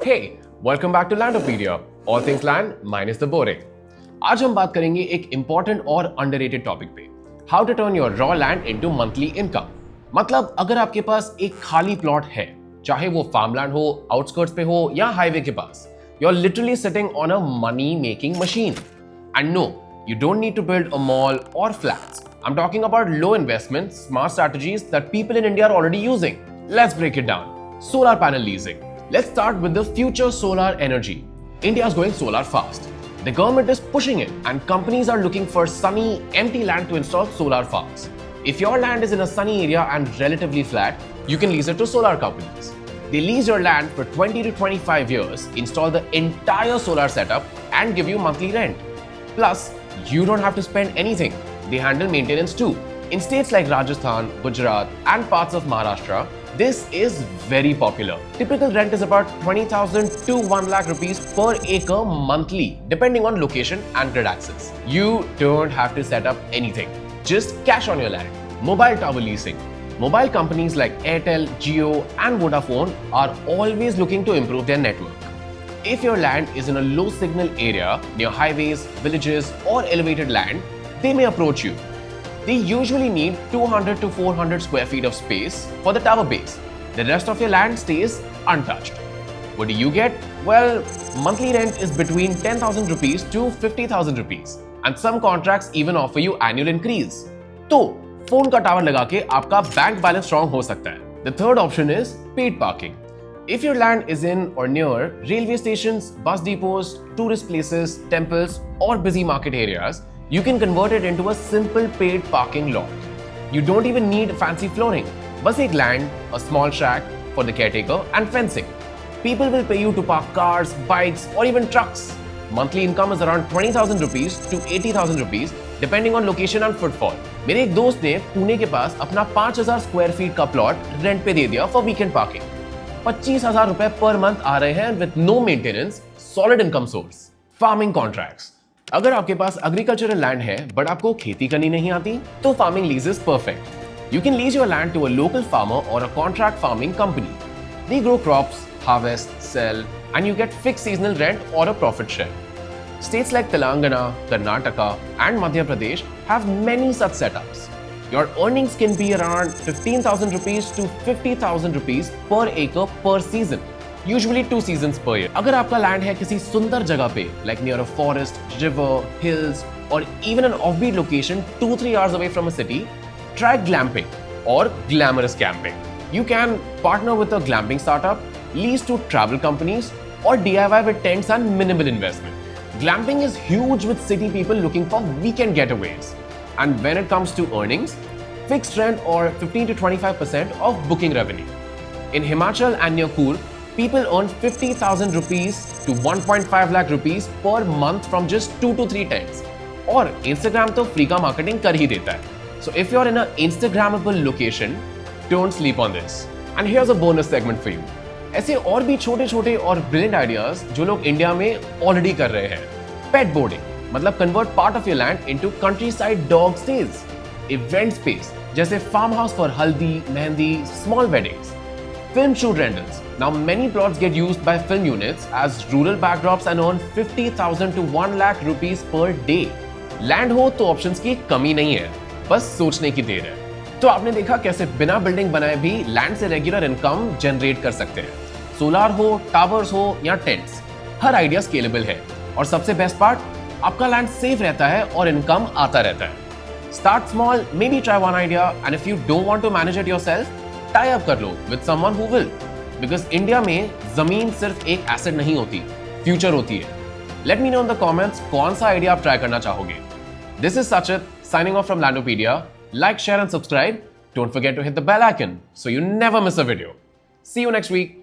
Hey, welcome back to Landopedia. All things land minus the boring. आज हम बात करेंगे एक important और underrated टॉपिक पे, how to turn your raw land into monthly income. मतलब अगर आपके पास एक खाली प्लॉट है, चाहे वो फार्मलैंड हो, आउटस्कर्ट्स पे हो या हाईवे के पास, you're literally sitting on a money making machine. And no, you don't need to build a mall or flats. I'm talking about low investment, smart strategies that people in India are already using. Let's break it down. Solar panel leasing. Let's start with the future solar energy. India is going solar fast. The government is pushing it and companies are looking for sunny, empty land to install solar farms. If your land is in a sunny area and relatively flat, you can lease it to solar companies. They lease your land for 20 to 25 years, install the entire solar setup and give you monthly rent. Plus, you don't have to spend anything. They handle maintenance too. In states like Rajasthan, Gujarat and parts of Maharashtra, this is very popular. Typical rent is about 20,000 to 1 lakh rupees per acre monthly, depending on location and grid access. You don't have to set up anything. Just cash on your land. Mobile tower leasing. Mobile companies like Airtel, Jio and Vodafone are always looking to improve their network. If your land is in a low signal area near highways, villages or elevated land, they may approach you. They usually need 200 to 400 square feet of space for the tower base. The rest of your land stays untouched. What do you get? Well, monthly rent is between 10,000 rupees to 50,000 rupees and some contracts even offer you annual increase. तो phone का tower लगा के आपका bank balance strong हो सकता है. The third option is paid parking. If your land is in or near railway stations, bus depots, tourist places, temples or busy market areas, you can convert it into a simple paid parking lot. You don't even need fancy flooring. बस एक land, a small shack for the caretaker and fencing. People will pay you to park cars, bikes or even trucks. Monthly income is around 20,000 rupees to 80,000 rupees depending on location and footfall. मेरे एक दोस्त ने पुणे के पास अपना 5,000 square feet का plot rent पे दे दिया for weekend parking. 25,000 रुपए पर मंथ आ रहे हैं with no maintenance, solid income source. Farming contracts. अगर आपके पास एग्रीकल्चरल लैंड है बट आपको खेती करनी नहीं आती तो farming lease is perfect. You can lease your land to a local farmer और a contract farming company. They grow crops, harvest, sell, and you get fixed seasonal rent or a profit share. States like Telangana, Karnataka, and Madhya Pradesh have many such setups. Your earnings can be around 15,000 rupees to 50,000 rupees per acre per season. Usually 2 seasons per year. अगर आपका land है किसी सुंदर जगह पे, like near a forest, river, hills, or even an offbeat location 2-3 hours away from a city, try glamping or glamorous camping. You can partner with a glamping startup, lease to travel companies, or DIY with tents and minimal investment. Glamping is huge with city people looking for weekend getaways. And when it comes to earnings, fixed rent or 15 to 25% of booking revenue. In Himachal and near Coorg, people earn 50,000 rupees to 1.5 lakh rupees per month from just 2 to 3 tents. और Instagram तो free का marketing कर ही देता है. So if you're in an Instagrammable location, don't sleep on this. And here's a bonus segment for you. ऐसे और भी छोटे छोटे और ब्रिलियंट आइडियाज जो लोग इंडिया में ऑलरेडी कर रहे हैं. पेट बोर्डिंग मतलब convert part of your land into country side dog stage. Event space जैसे फार्म हाउस फॉर हल्दी, mehndi, small weddings. Film shoot rentals. Now many plots get used by film units as rural backdrops and earn 50,000 to 1 lakh rupees per day. Land हो तो options की कमी नहीं है, बस सोचने की देर है. तो आपने देखा कैसे बिना बिल्डिंग बनाए भी लैंड से रेगुलर इनकम जनरेट कर सकते हैं. सोलार हो, टावर्स हो या टेंट्स, हर आइडिया स्केलेबल है. और सबसे बेस्ट पार्ट, आपका लैंड सेफ रहता है और इनकम आता रहता है. Start small, maybe try one idea, and if you don't want to manage it yourself, tie up कर लो with someone who will. Because India में जमीन सिर्फ एक एसेट नहीं होती, फ्यूचर होती है. Let me know in the comments कौन सा आइडिया आप ट्राई करना चाहोगे. This is Sachit signing off from Landopedia. Like, share and subscribe. Don't forget to hit the bell icon so you never miss a video. See you next week.